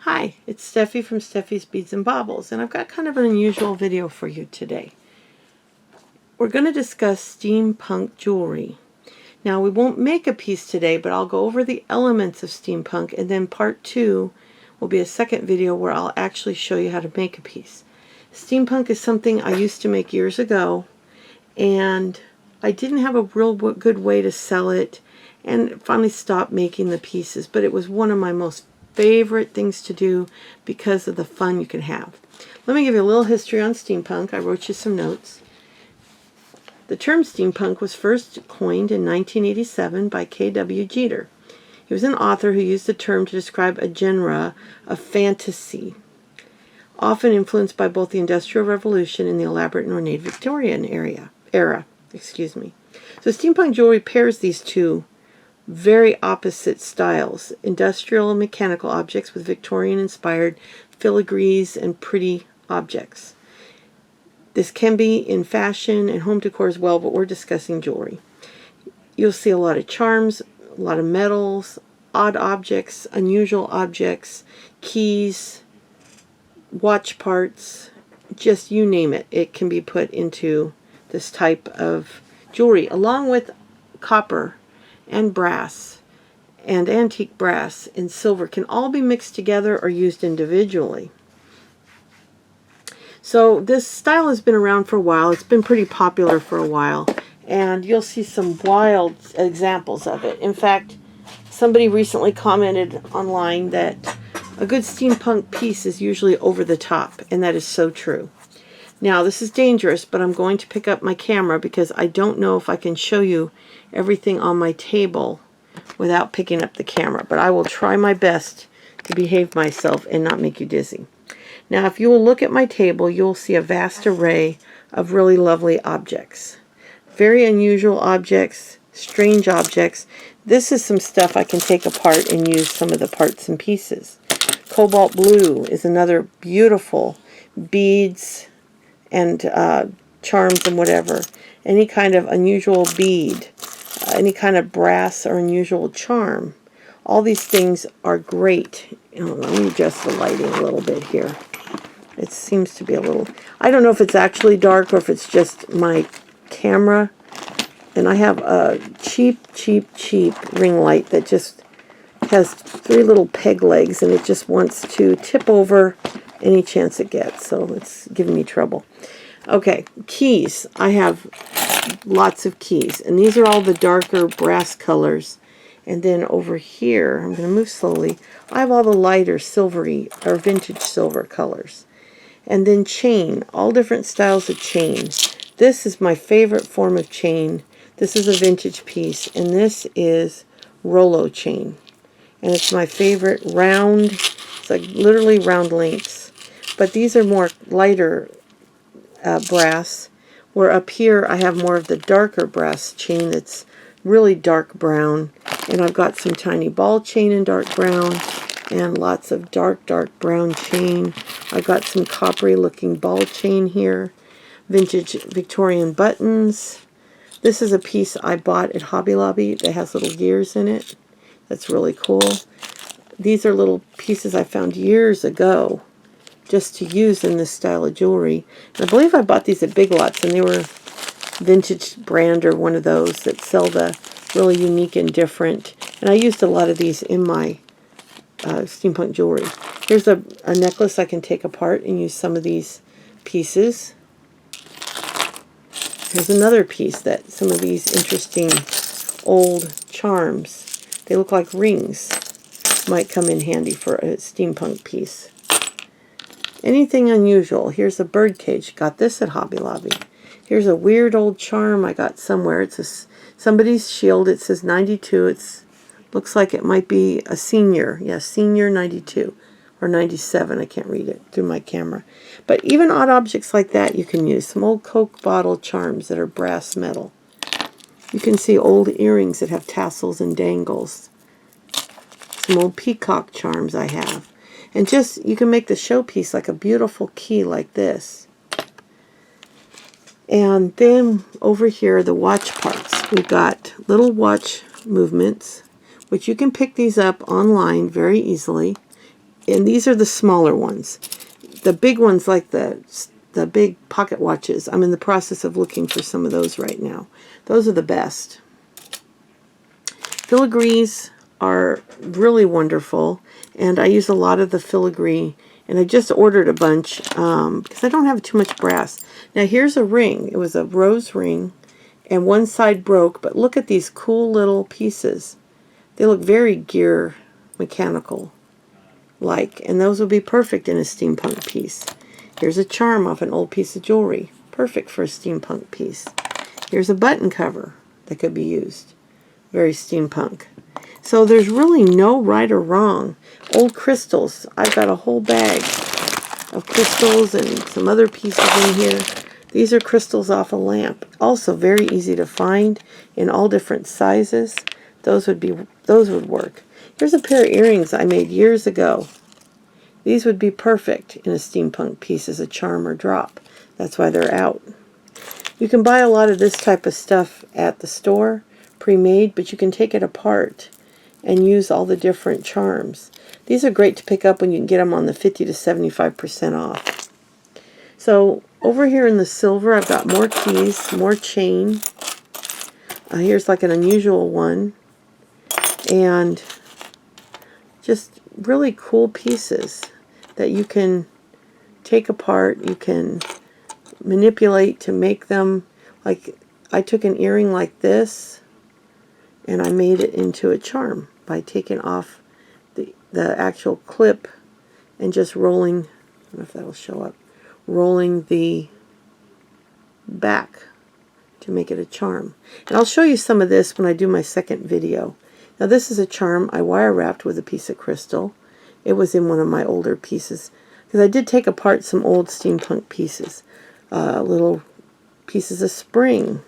Hi, it's Steffi from Steffi's Beads and Baubles, and I've got kind of an unusual video for you today. We're going to discuss steampunk jewelry. Now, we won't make a piece today, but I'll go over the elements of steampunk, and then part 2 will be a second video where I'll actually show you how to make a piece. Steampunk is something I used to make years ago, and I didn't have a real good way to sell it, and finally stopped making the pieces, but it was one of my most favorite things to do because of the fun you can have. Let me give you a little history on steampunk. I wrote you some notes. The term steampunk was first coined in 1987 by K.W. Jeter. He was an author who used the term to describe a genre of fantasy, often influenced by both the Industrial Revolution and the elaborate and ornate Victorian era. So steampunk jewelry pairs these two very opposite styles, industrial and mechanical objects with Victorian-inspired filigrees and pretty objects. This can be in fashion and home decor as well, but we're discussing jewelry. You'll see a lot of charms, a lot of metals, odd objects, unusual objects, keys, watch parts, just you name it. It can be put into this type of jewelry, along with copper and brass and antique brass and silver can all be mixed together or used individually. So this style has been around for a while. It's been pretty popular for a while, and you'll see some wild examples of it. In fact, somebody recently commented online that a good steampunk piece is usually over the top, and that is so true. Now, this is dangerous, but I'm going to pick up my camera because I don't know if I can show you everything on my table without picking up the camera. But I will try my best to behave myself and not make you dizzy. Now, if you will look at my table, you'll see a vast array of really lovely objects. Very unusual objects, strange objects. This is some stuff I can take apart and use some of the parts and pieces. Cobalt blue is another beautiful beads and charms and whatever. Any kind of unusual bead, any kind of brass or unusual charm. All these things are great. Let me adjust the lighting a little bit here. It seems to be a little, I don't know if it's actually dark or if it's just my camera. And I have a cheap ring light that just has 3 little peg legs, and it just wants to tip over any chance it gets, so it's giving me trouble. Okay, keys. I have lots of keys, and these are all the darker brass colors. And then over here, I'm going to move slowly, I have all the lighter silvery or vintage silver colors. And then chain, all different styles of chain. This is my favorite form of chain. This is a vintage piece, and this is Rollo chain. And it's my favorite round, it's like literally round links. But these are more lighter brass, where up here I have more of the darker brass chain that's really dark brown. And I've got some tiny ball chain in dark brown and lots of dark brown chain. I've got some coppery looking ball chain here. Vintage Victorian buttons. This is a piece I bought at Hobby Lobby that has little gears in it. That's really cool. These are little pieces I found years ago just to use in this style of jewelry. And I believe I bought these at Big Lots, and they were Vintage brand or one of those that sell the really unique and different. And I used a lot of these in my steampunk jewelry. Here's a necklace I can take apart and use some of these pieces. Here's another piece that some of these interesting old charms, they look like rings, might come in handy for a steampunk piece. Anything unusual. Here's a bird cage. Got this at Hobby Lobby. Here's a weird old charm I got somewhere. It's somebody's shield. It says 92. It looks like it might be a senior. Yes, senior 92 or 97. I can't read it through my camera. But even odd objects like that you can use. Some old Coke bottle charms that are brass metal. You can see old earrings that have tassels and dangles. Some old peacock charms I have. And just, you can make the showpiece like a beautiful key like this. And then over here, the watch parts. We've got little watch movements, which you can pick these up online very easily. And these are the smaller ones. The big ones, like the big pocket watches, I'm in the process of looking for some of those right now. Those are the best. Filigrees are really wonderful, and I use a lot of the filigree, and I just ordered a bunch because I don't have too much brass. Now here's a ring. It was a rose ring, and one side broke, but look at these cool little pieces. They look very gear mechanical like, and those would be perfect in a steampunk piece. Here's a charm off an old piece of jewelry, perfect for a steampunk piece. Here's a button cover that could be used, very steampunk. So there's really no right or wrong. Old crystals, I've got a whole bag of crystals and some other pieces in here. These are crystals off a lamp, also very easy to find in all different sizes. Those would work. Here's a pair of earrings I made years ago. These would be perfect in a steampunk piece as a charm or drop. That's why they're out. You can buy a lot of this type of stuff at the store, pre-made, but you can take it apart and use all the different charms. These are great to pick up when you can get them on the 50 to 75% off. So over here in the silver, I've got more keys, more chain. Here's like an unusual one. And just really cool pieces that you can take apart. You can manipulate to make them, like I took an earring like this and I made it into a charm by taking off the actual clip and just rolling, I don't know if that'll show up, rolling the back to make it a charm. And I'll show you some of this when I do my second video. Now this is a charm I wire wrapped with a piece of crystal. It was in one of my older pieces, because I did take apart some old steampunk pieces. Little pieces of spring.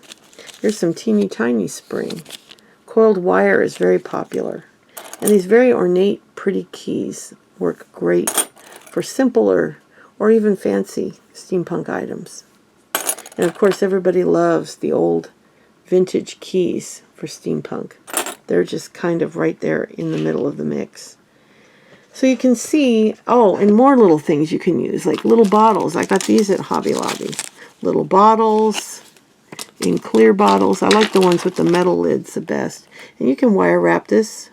Here's some teeny tiny spring. Coiled wire is very popular. And these very ornate, pretty keys work great for simpler or even fancy steampunk items. And of course everybody loves the old vintage keys for steampunk. They're just kind of right there in the middle of the mix. So you can see, oh, and more little things you can use, like little bottles. I got these at Hobby Lobby. Little bottles in clear bottles. I like the ones with the metal lids the best. And you can wire wrap this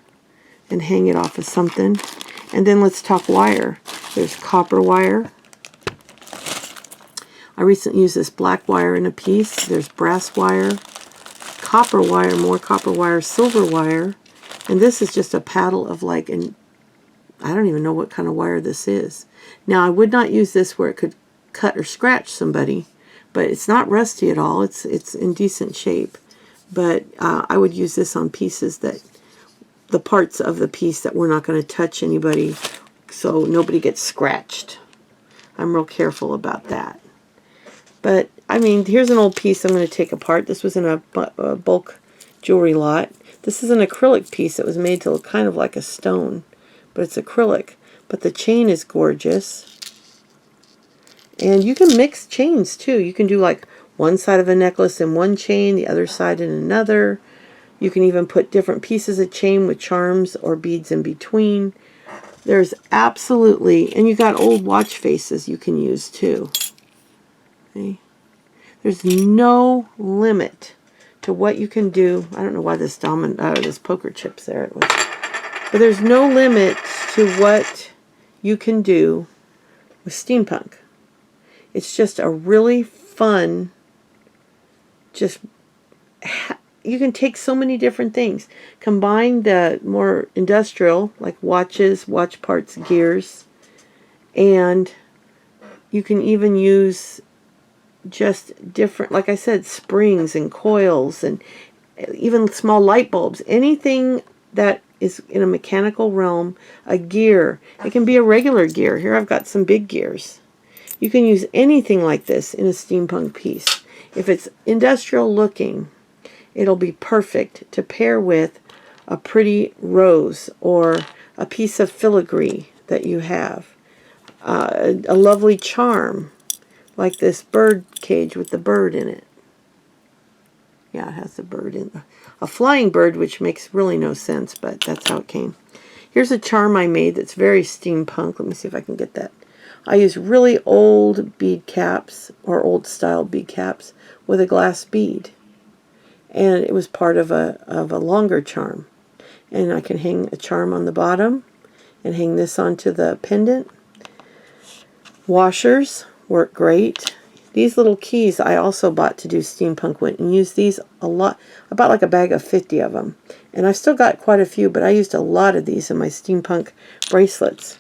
and hang it off of something. And then let's talk wire. There's copper wire. I recently used this black wire in a piece. There's brass wire, copper wire, more copper wire, silver wire, and this is just a paddle of like an, I don't even know what kind of wire this is. Now I would not use this where it could cut or scratch somebody, but it's not rusty at all. It's in decent shape. But I would use this on pieces that, the parts of the piece that we're not going to touch anybody, so nobody gets scratched. I'm real careful about that. But I mean, here's an old piece I'm going to take apart. This was in a bulk jewelry lot. This is an acrylic piece that was made to look kind of like a stone, but it's acrylic. But the chain is gorgeous. And you can mix chains too. You can do like one side of a necklace in one chain, the other side in another. You can even put different pieces of chain with charms or beads in between. There's absolutely, and you got old watch faces you can use too. Okay. There's no limit to what you can do. I don't know why this this poker chip's there. It was, but there's no limit to what you can do with steampunk. It's just a really fun, you can take so many different things. Combine the more industrial, like watches, watch parts, gears, and you can even use just different, like I said, springs and coils and even small light bulbs. Anything that is in a mechanical realm, a gear. It can be a regular gear. Here I've got some big gears. You can use anything like this in a steampunk piece. If it's industrial looking, it'll be perfect to pair with a pretty rose or a piece of filigree that you have. A lovely charm, like this bird cage with the bird in it. Yeah, it has the bird in it. A flying bird, which makes really no sense, but that's how it came. Here's a charm I made that's very steampunk. Let me see if I can get that. I use really old bead caps, or old style bead caps, with a glass bead. And it was part of a longer charm. And I can hang a charm on the bottom and hang this onto the pendant. Washers work great. These little keys I also bought to do steampunk with, and use these a lot. I bought like a bag of 50 of them. And I've still got quite a few, but I used a lot of these in my steampunk bracelets.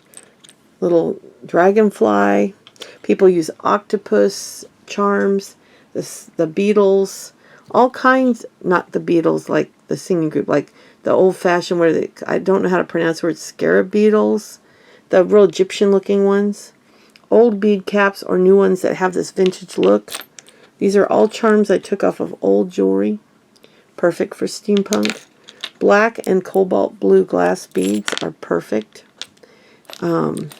Little dragonfly. People use octopus charms, the Beatles, all kinds, not the Beatles like the singing group, like the old-fashioned, where I don't know how to pronounce the word, scarab beetles, the real Egyptian-looking ones, old bead caps, or new ones that have this vintage look. These are all charms I took off of old jewelry, perfect for steampunk. Black and cobalt blue glass beads are perfect. And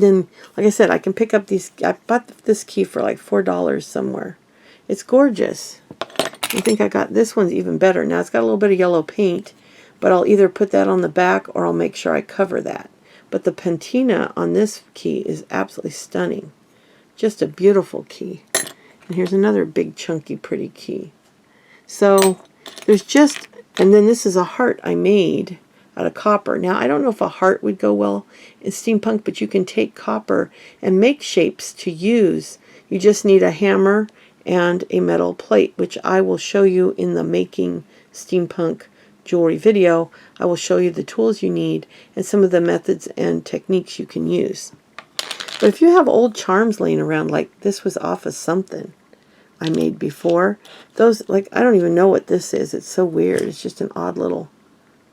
then, like I said, I can pick up these. I bought this key for like $4 somewhere. It's gorgeous. I think I got this one's even better. Now it's got a little bit of yellow paint, but I'll either put that on the back or I'll make sure I cover that. But the patina on this key is absolutely stunning. Just a beautiful key. And here's another big, chunky, pretty key. So there's just, and then this is a heart I made out of copper. Now I don't know if a heart would go well in steampunk, but you can take copper and make shapes to use. You just need a hammer and a metal plate, which I will show you in the making steampunk jewelry video. I will show you the tools you need and some of the methods and techniques you can use. But if you have old charms laying around, like this was off of something I made before, those, like, I don't even know what this is. It's so weird. It's just an odd little,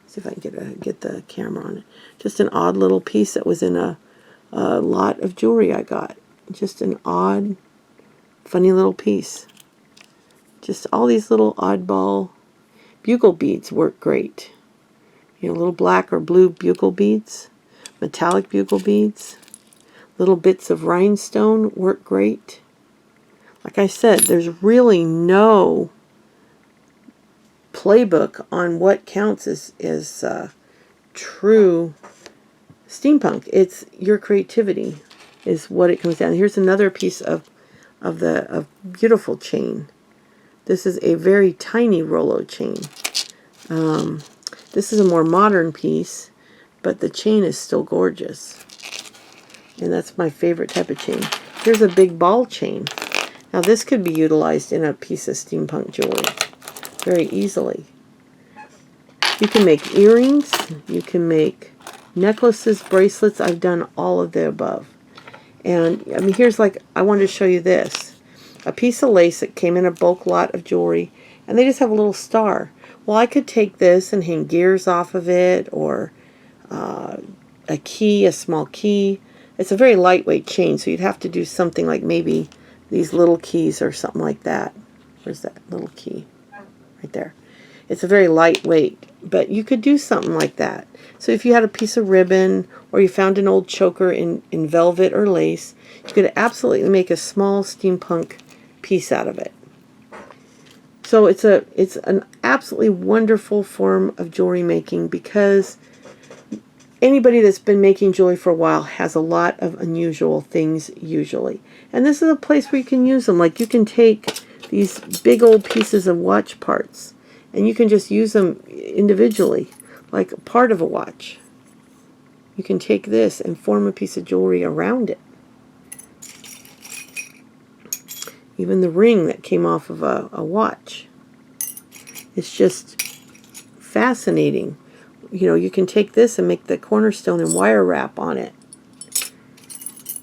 let's see if I can get the camera on it. Just an odd little piece that was in a lot of jewelry I got. Just an odd, funny little piece. Just all these little oddball bugle beads work great. You know, little black or blue bugle beads, metallic bugle beads, little bits of rhinestone work great. Like I said, there's really no playbook on what counts as true steampunk. It's your creativity is what it comes down. Here's another piece of beautiful chain. This is a very tiny Rollo chain. This is a more modern piece, but the chain is still gorgeous. And that's my favorite type of chain. Here's a big ball chain. Now this could be utilized in a piece of steampunk jewelry very easily. You can make earrings, you can make necklaces, bracelets. I've done all of the above. And I mean, here's, like, I wanted to show you this. A piece of lace that came in a bulk lot of jewelry, and they just have a little star. Well, I could take this and hang gears off of it, or a key, a small key. It's a very lightweight chain, so you'd have to do something like maybe these little keys or something like that. Where's that little key? Right there. It's a very lightweight, but you could do something like that. So if you had a piece of ribbon, or you found an old choker in velvet or lace, you could absolutely make a small steampunk piece out of it. So it's an absolutely wonderful form of jewelry making, because anybody that's been making jewelry for a while has a lot of unusual things usually. And this is a place where you can use them. Like, you can take these big old pieces of watch parts and you can just use them individually, like part of a watch. You can take this and form a piece of jewelry around it. Even the ring that came off of a watch. It's just fascinating. You know, you can take this and make the cornerstone and wire wrap on it.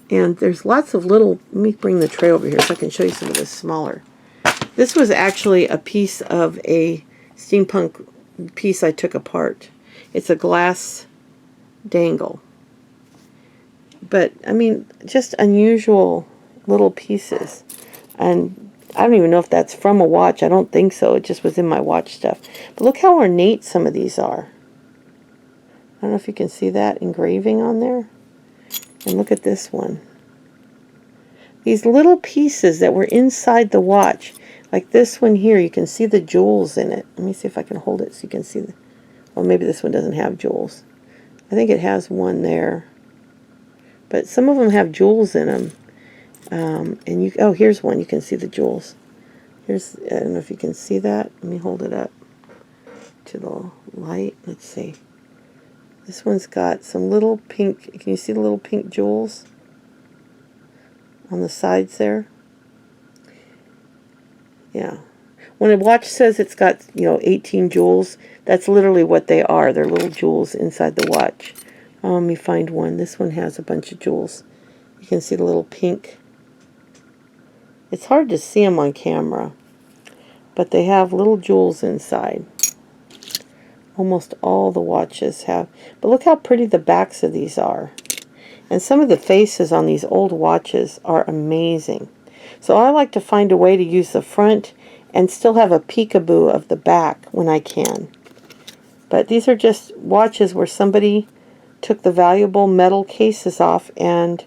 And there's lots of little, let me bring the tray over here so I can show you some of this smaller. This was actually a piece of a steampunk piece I took apart. It's a glass dangle. But, I mean, just unusual little pieces. And I don't even know if that's from a watch. I don't think so. It just was in my watch stuff. But look how ornate some of these are. I don't know if you can see that engraving on there. And look at this one. These little pieces that were inside the watch. Like this one here, you can see the jewels in it. Let me see if I can hold it so you can see Well, maybe this one doesn't have jewels. I think it has one there. But some of them have jewels in them. And you, oh, here's one. You can see the jewels. Here's, I don't know if you can see that. Let me hold it up to the light. Let's see. This one's got some little pink, can you see the little pink jewels on the sides there? Yeah. When a watch says it's got, 18 jewels, that's literally what they are. They're little jewels inside the watch. Let me find one. This one has a bunch of jewels. You can see the little pink. It's hard to see them on camera, but they have little jewels inside. Almost all the watches have. But look how pretty the backs of these are. And some of the faces on these old watches are amazing. So I like to find a way to use the front and still have a peekaboo of the back when I can. But these are just watches where somebody took the valuable metal cases off and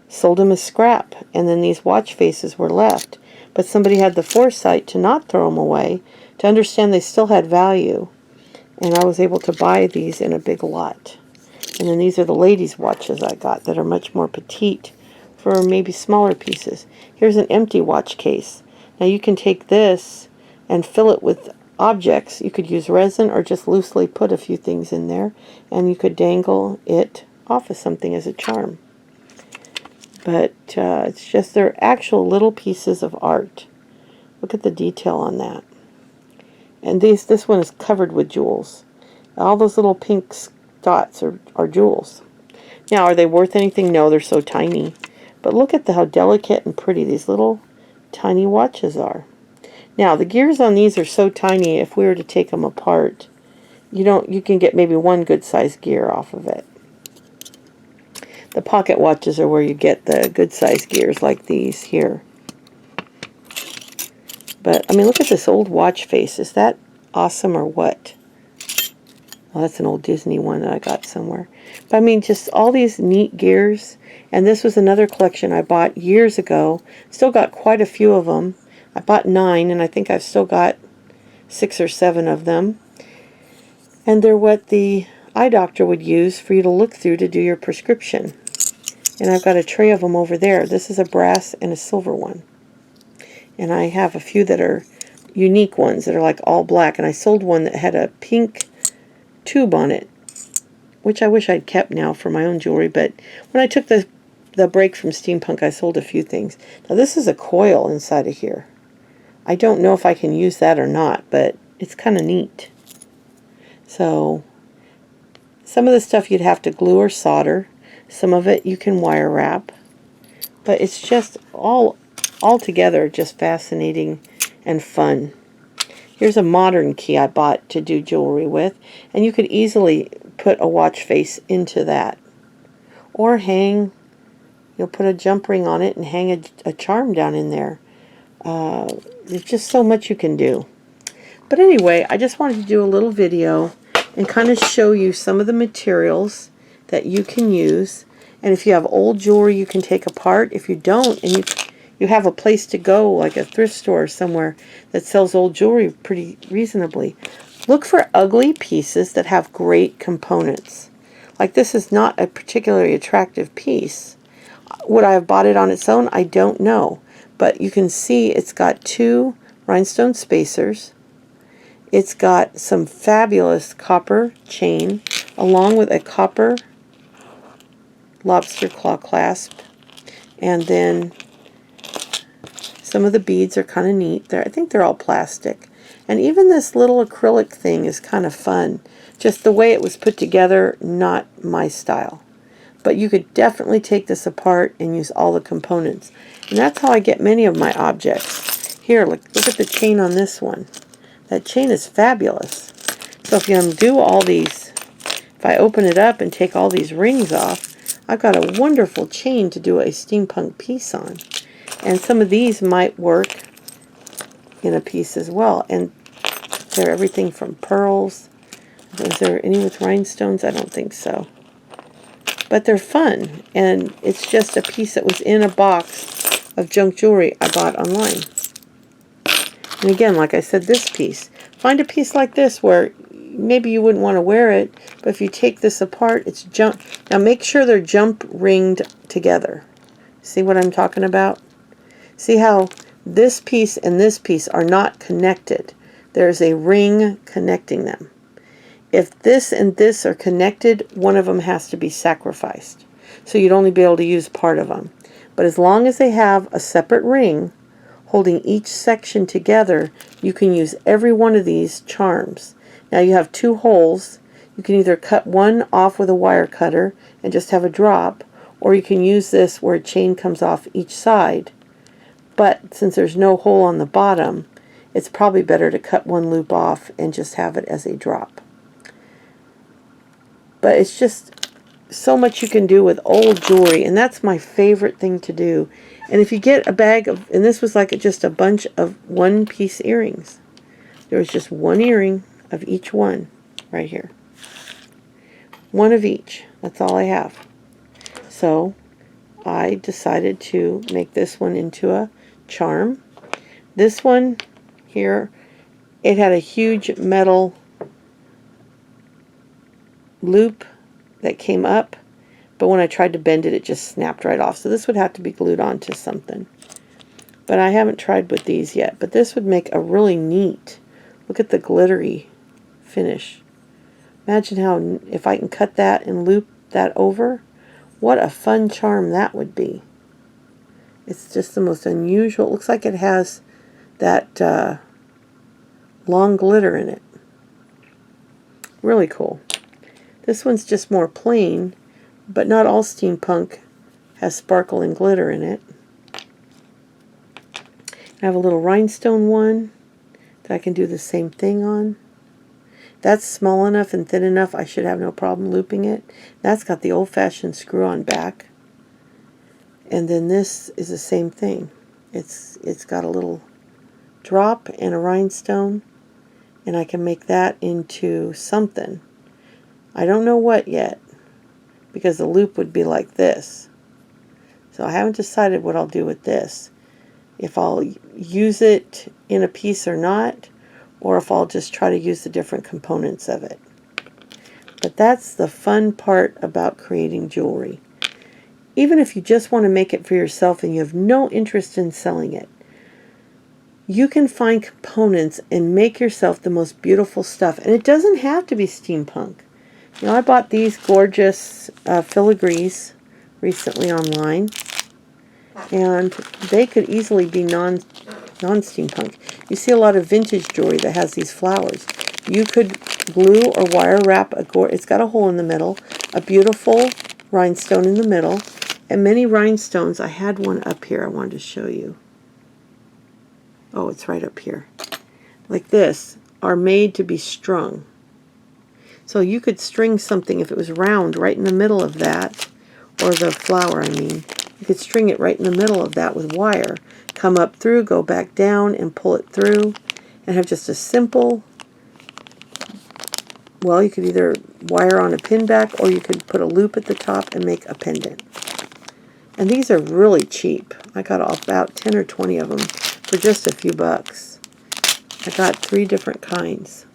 sold them as scrap. And then these watch faces were left. But somebody had the foresight to not throw them away, to understand they still had value. And I was able to buy these in a big lot. And then these are the ladies' watches I got that are much more petite for maybe smaller pieces. Here's an empty watch case. Now you can take this and fill it with objects. You could use resin or just loosely put a few things in there. And you could dangle it off of something as a charm. But it's just they're actual little pieces of art. Look at the detail on that. And this one is covered with jewels. All those little pink dots are jewels. Now, are they worth anything? No, they're so tiny. But look at how delicate and pretty these little tiny watches are. Now, the gears on these are so tiny, if we were to take them apart, you can get maybe one good sized gear off of it. The pocket watches are where you get the good sized gears like these here. But, I mean, look at this old watch face. Is that awesome or what? Well, that's an old Disney one that I got somewhere. But, I mean, just all these neat gears. And this was another collection I bought years ago. Still got quite a few of them. I bought 9, and I think I've still got 6 or 7 of them. And they're what the eye doctor would use for you to look through to do your prescription. And I've got a tray of them over there. This is a brass and a silver one. And I have a few that are unique ones that are like all black. And I sold one that had a pink tube on it, which I wish I'd kept now for my own jewelry. But when I took the break from Steampunk, I sold a few things. Now this is a coil inside of here. I don't know if I can use that or not, but it's kind of neat. So some of the stuff you'd have to glue or solder. Some of it you can wire wrap. But it's just altogether just fascinating and fun. Here's a modern key I bought to do jewelry with, and you could easily put a watch face into that. Or hang, you'll put a jump ring on it and hang a charm down in there. There's just so much you can do. But anyway, I just wanted to do a little video and kind of show you some of the materials that you can use. And if you have old jewelry you can take apart. If you don't, and you have a place to go, like a thrift store or somewhere that sells old jewelry pretty reasonably, look for ugly pieces that have great components. Like this is not a particularly attractive piece. Would I have bought it on its own? I don't know. But you can see it's got 2 rhinestone spacers. It's got some fabulous copper chain along with a copper lobster claw clasp. And then some of the beads are kind of neat. I think they're all plastic. And even this little acrylic thing is kind of fun. Just the way it was put together, not my style. But you could definitely take this apart and use all the components. And that's how I get many of my objects. Here, look at the chain on this one. That chain is fabulous. So if you undo all these, if I open it up and take all these rings off, I've got a wonderful chain to do a steampunk piece on. And some of these might work in a piece as well. And they're everything from pearls. Is there any with rhinestones? I don't think so. But they're fun. And it's just a piece that was in a box of junk jewelry I bought online. And again, like I said, this piece. Find a piece like this where maybe you wouldn't want to wear it, but if you take this apart, it's jump. Now make sure they're jump ringed together. See what I'm talking about? See how this piece and this piece are not connected. There's a ring connecting them. If this and this are connected, one of them has to be sacrificed. So you'd only be able to use part of them. But as long as they have a separate ring holding each section together, you can use every one of these charms. Now you have two holes. You can either cut one off with a wire cutter and just have a drop, or you can use this where a chain comes off each side. But since there's no hole on the bottom, it's probably better to cut one loop off and just have it as a drop. But it's just so much you can do with old jewelry, and that's my favorite thing to do. And if you get a bag of, and this was like just a bunch of one-piece earrings. There was just one earring of each one right here. One of each. That's all I have. So I decided to make this one into a charm. This one here, it had a huge metal loop that came up, but when I tried to bend it, it just snapped right off. So this would have to be glued onto something. But I haven't tried with these yet. But this would make a really neat, look at the glittery finish. Imagine how, if I can cut that and loop that over, what a fun charm that would be. It's just the most unusual. It looks like it has that long glitter in it. Really cool. This one's just more plain, but not all steampunk has sparkle and glitter in it. I have a little rhinestone one that I can do the same thing on. That's small enough and thin enough I should have no problem looping it. That's got the old-fashioned screw-on back. And then this is the same thing. It's got a little drop and a rhinestone, and I can make that into something. I don't know what yet, because the loop would be like this. So I haven't decided what I'll do with this. If I'll use it in a piece or not, or if I'll just try to use the different components of it. But that's the fun part about creating jewelry. Even if you just want to make it for yourself and you have no interest in selling it, you can find components and make yourself the most beautiful stuff. And it doesn't have to be steampunk. You know, I bought these gorgeous filigrees recently online, and they could easily be non-steampunk. You see a lot of vintage jewelry that has these flowers. You could glue or wire wrap it's got a hole in the middle, a beautiful rhinestone in the middle, and many rhinestones. I had one up here I wanted to show you. Oh, it's right up here. Like this, are made to be strung. So you could string something if it was round right in the middle of that, or the flower, I mean. You could string it right in the middle of that with wire. Come up through, go back down, and pull it through, and have just a simple, well, you could either wire on a pin back, or you could put a loop at the top and make a pendant. And these are really cheap. I got about 10 or 20 of them for just a few bucks. I got 3 different kinds.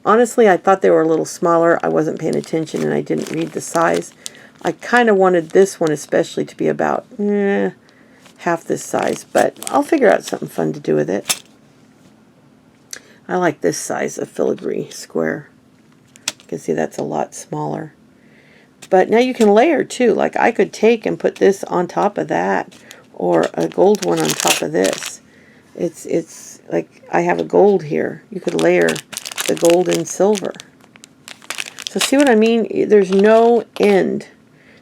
Honestly, I thought they were a little smaller. I wasn't paying attention and I didn't read the size. I kind of wanted this one especially to be about half this size, but I'll figure out something fun to do with it. I like this size of filigree square. You can see that's a lot smaller. But now you can layer too. Like I could take and put this on top of that, or a gold one on top of this. It's like I have a gold here. You could layer the gold and silver. So see what I mean? There's no end.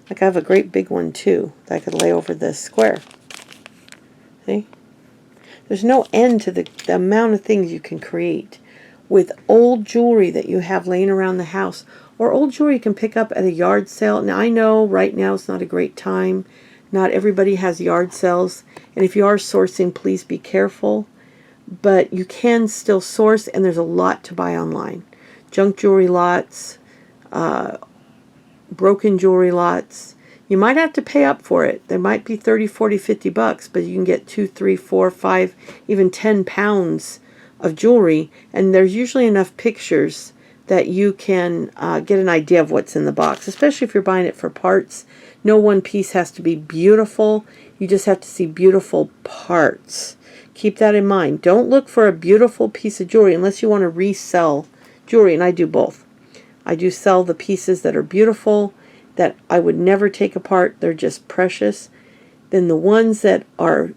Like I have a great big one too that I could lay over this square. See? There's no end to the amount of things you can create with old jewelry that you have laying around the house, or old jewelry you can pick up at a yard sale. Now I know right now it's not a great time. Not everybody has yard sales, and if you are sourcing, please be careful. But you can still source, and there's a lot to buy online. Junk jewelry lots, broken jewelry lots. You might have to pay up for it. There might be 30, 40, 50 bucks, but you can get 2, 3, 4, 5, even 10 pounds of jewelry, and there's usually enough pictures that you can get an idea of what's in the box, especially if you're buying it for parts. No one piece has to be beautiful. You just have to see beautiful parts. Keep that in mind. Don't look for a beautiful piece of jewelry unless you want to resell jewelry, and I do both. I do sell the pieces that are beautiful, that I would never take apart. They're just precious. Then the ones that are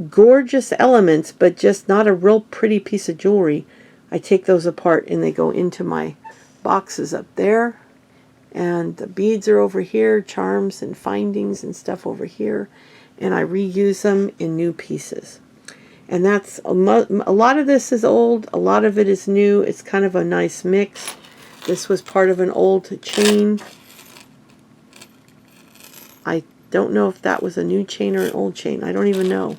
gorgeous elements, but just not a real pretty piece of jewelry, I take those apart and they go into my boxes up there. And the beads are over here, charms and findings and stuff over here. And I reuse them in new pieces. And that's a lot of this is old, a lot of it is new. It's kind of a nice mix. This was part of an old chain. I don't know if that was a new chain or an old chain. I don't even know.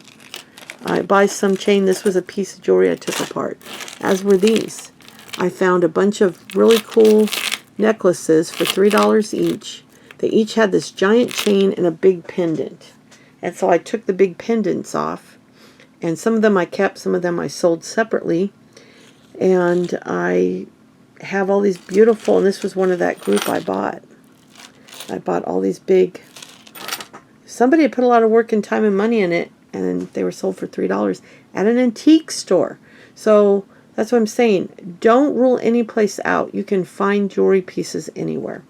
I buy some chain. This was a piece of jewelry I took apart, as were these. I found a bunch of really cool necklaces for $3 each. They each had this giant chain and a big pendant. And so I took the big pendants off, and some of them I kept, some of them I sold separately. And I have all these beautiful, and this was one of that group I bought. I bought all these big, somebody had put a lot of work and time and money in it, and they were sold for $3 at an antique store. So that's what I'm saying. Don't rule any place out. You can find jewelry pieces anywhere.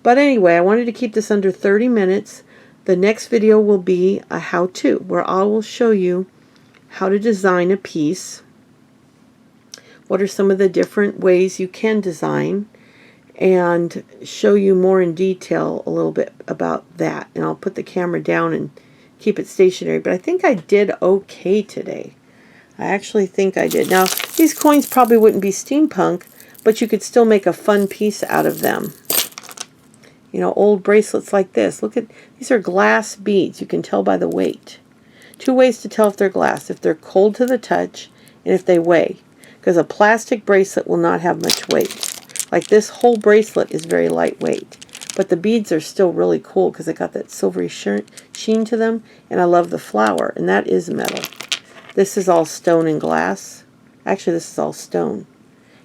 But anyway, I wanted to keep this under 30 minutes. The next video will be a how-to, where I will show you how to design a piece. What are some of the different ways you can design, and show you more in detail a little bit about that. And I'll put the camera down and keep it stationary. But I think I did okay today. I actually think I did. Now, these coins probably wouldn't be steampunk, but you could still make a fun piece out of them. You know, old bracelets like this. Look at, these are glass beads. You can tell by the weight. Two ways to tell if they're glass. If they're cold to the touch, and if they weigh. Because a plastic bracelet will not have much weight. Like this whole bracelet is very lightweight. But the beads are still really cool because they got that silvery sheen to them. And I love the flower. And that is metal. This is all stone and glass. Actually, this is all stone.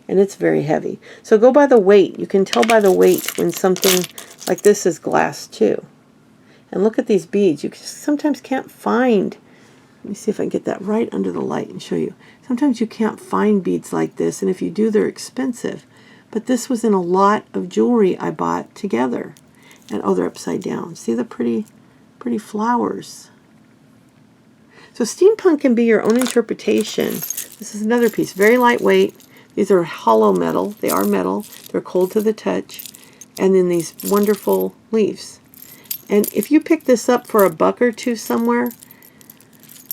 And it's very heavy. So go by the weight. You can tell by the weight when something like this is glass too. And look at these beads. You sometimes can't find. Let me see if I can get that right under the light and show you. Sometimes you can't find beads like this. And if you do, they're expensive. But this was in a lot of jewelry I bought together. And oh, they're upside down. See the pretty flowers. So steampunk can be your own interpretation. This is another piece. Very lightweight. These are hollow metal. They are metal. They're cold to the touch. And then these wonderful leaves. And if you pick this up for $1 or $2 somewhere,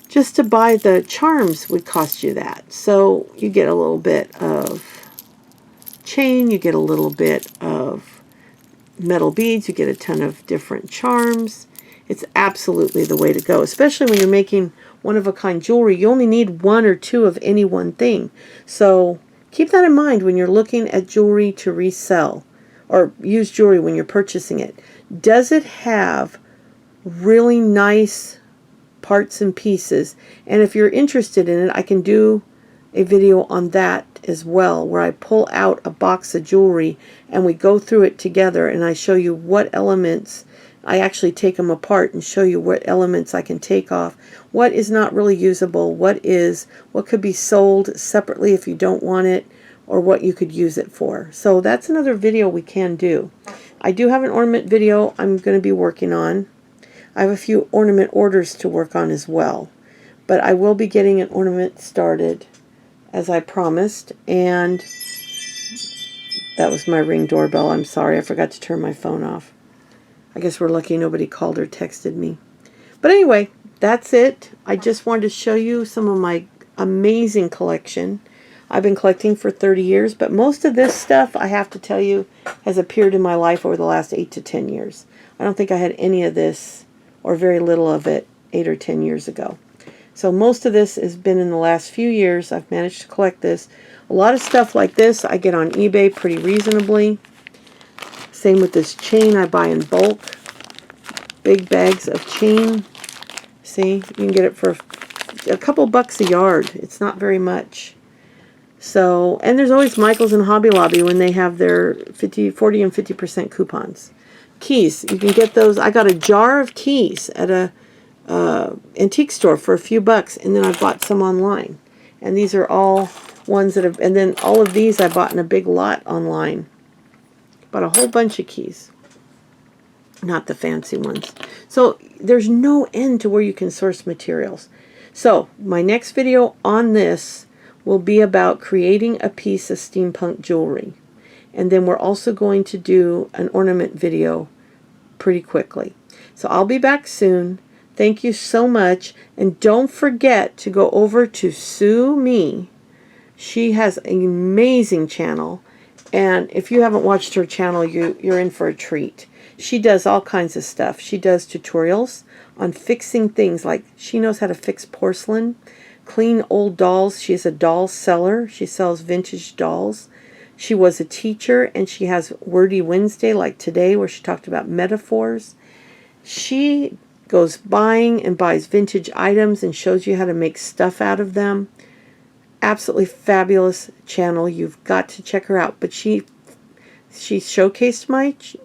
just to buy the charms would cost you that. So you get a little bit of chain, you get a little bit of metal beads, you get a ton of different charms. It's absolutely the way to go, especially when you're making one-of-a-kind jewelry. You only need 1 or 2 of any one thing. So keep that in mind when you're looking at jewelry to resell, or use jewelry when you're purchasing it. Does it have really nice parts and pieces? And if you're interested in it, I can do a video on that as well, where I pull out a box of jewelry and we go through it together, and I show you what elements. I actually take them apart and show you what elements I can take off, what is not really usable, what could be sold separately if you don't want it, or what you could use it for. So that's another video we can do. I do have an ornament video I'm going to be working on. I have a few ornament orders to work on as well. But I will be getting an ornament started, as I promised. And that was my Ring doorbell. I'm sorry, I forgot to turn my phone off. I guess we're lucky nobody called or texted me. But anyway, that's it. I just wanted to show you some of my amazing collection. I've been collecting for 30 years, but most of this stuff, I have to tell you, has appeared in my life over the last 8 to 10 years. I don't think I had any of this, or very little of it, 8 or 10 years ago. So most of this has been in the last few years. I've managed to collect this. A lot of stuff like this I get on eBay pretty reasonably. Same with this chain I buy in bulk. Big bags of chain. See, you can get it for a couple bucks a yard. It's not very much. So, and there's always Michael's and Hobby Lobby when they have their 40 and 50% coupons. Keys, you can get those. I got a jar of keys at a antique store for a few bucks, and then I bought some online. And these are all ones that have, and then all of these I bought in a big lot online. Bought a whole bunch of keys. Not the fancy ones. So there's no end to where you can source materials. So my next video on this will be about creating a piece of steampunk jewelry. And then we're also going to do an ornament video pretty quickly. So I'll be back soon. Thank you so much. And don't forget to go over to SueMe. She has an amazing channel. And if you haven't watched her channel, you're in for a treat. She does all kinds of stuff. She does tutorials on fixing things, like she knows how to fix porcelain, clean old dolls. She's a doll seller. She sells vintage dolls. She was a teacher, and she has Wordy Wednesday like today where she talked about metaphors. She goes buying and buys vintage items and shows you how to make stuff out of them. Absolutely fabulous channel. You've got to check her out. But she showcased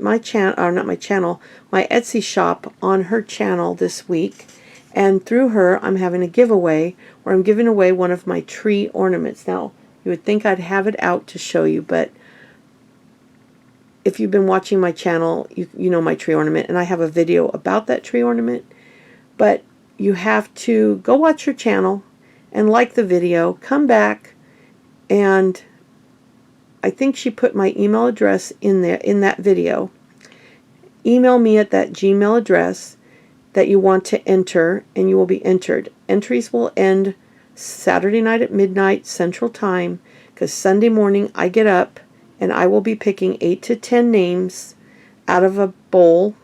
my channel, or not my channel, my Etsy shop on her channel this week. And through her, I'm having a giveaway where I'm giving away one of my tree ornaments. Now, you would think I'd have it out to show you, but if you've been watching my channel, you know my tree ornament, and I have a video about that tree ornament. But you have to go watch her channel and like the video, come back, and I think she put my email address in there in that video. Email me at that Gmail address that you want to enter, and you will be entered. Entries will end Saturday night at midnight Central Time, because Sunday morning I get up and I will be picking 8 to 10 names out of a bowl.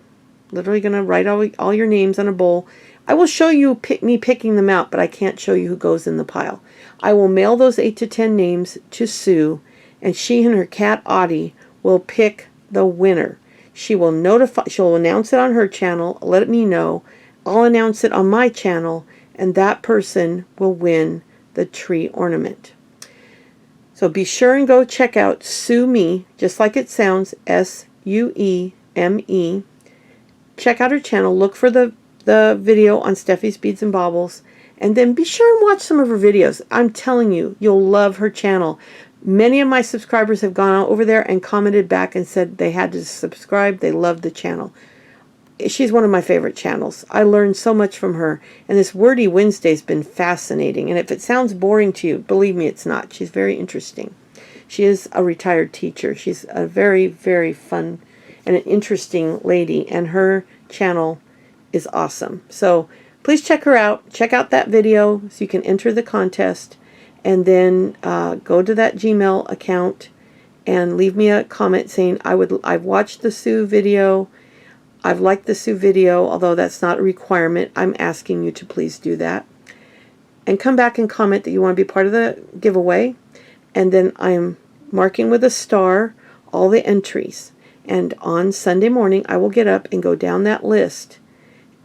Literally going to write all your names on a bowl. I will show you me picking them out, but I can't show you who goes in the pile. I will mail those 8 to 10 names to Sue, and she and her cat Audie will pick the winner. She'll announce it on her channel, let me know. I'll announce it on my channel, and that person will win the tree ornament. So be sure and go check out SueMe, just like it sounds, SueMe. Check out her channel, look for the video on Steffi's Beads and Baubles, and then be sure and watch some of her videos. I'm telling you, you'll love her channel. Many of my subscribers have gone over there and commented back and said they had to subscribe. They loved the channel. She's one of my favorite channels. I learned so much from her. And this Wordy Wednesday's been fascinating. And if it sounds boring to you, believe me, it's not. She's very interesting. She is a retired teacher. She's a very, very fun and an interesting lady. And her channel is awesome. So please check her out. Check out that video so you can enter the contest. And then go to that Gmail account and leave me a comment saying, I've watched the Sue video. I've liked the Sue video, although that's not a requirement. I'm asking you to please do that. And come back and comment that you want to be part of the giveaway. And then I'm marking with a star all the entries. And on Sunday morning, I will get up and go down that list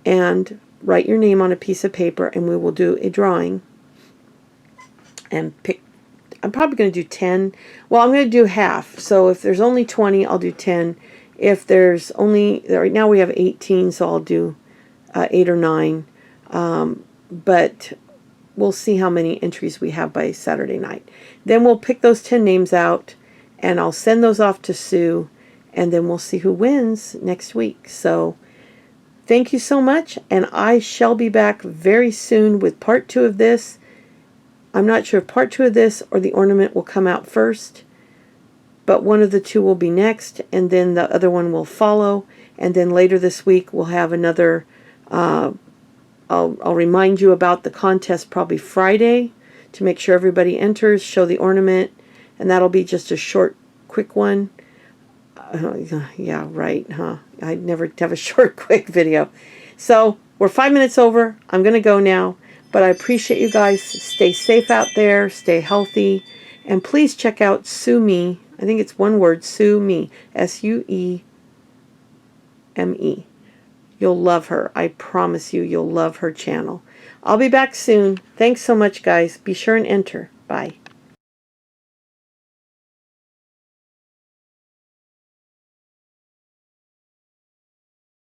and write your name on a piece of paper, and we will do a drawing. And pick, I'm probably going to do 10. Well, I'm going to do half. So if there's only 20, I'll do 10. If there's only, right now we have 18, so I'll do 8 or 9. But we'll see how many entries we have by Saturday night. Then we'll pick those 10 names out, and I'll send those off to Sue, and then we'll see who wins next week. So thank you so much, and I shall be back very soon with part 2 of this. I'm not sure if part 2 of this or the ornament will come out first, but one of the two will be next, and then the other one will follow, and then later this week we'll have another, I'll remind you about the contest probably Friday to make sure everybody enters, show the ornament, and that'll be just a short, quick one. Yeah, right, huh? I'd never have a short, quick video. So we're 5 minutes over. I'm going to go now. But I appreciate you guys. Stay safe out there. Stay healthy. And please check out SueMe. I think it's one word, SueMe. SueMe. You'll love her. I promise you, you'll love her channel. I'll be back soon. Thanks so much, guys. Be sure and enter. Bye.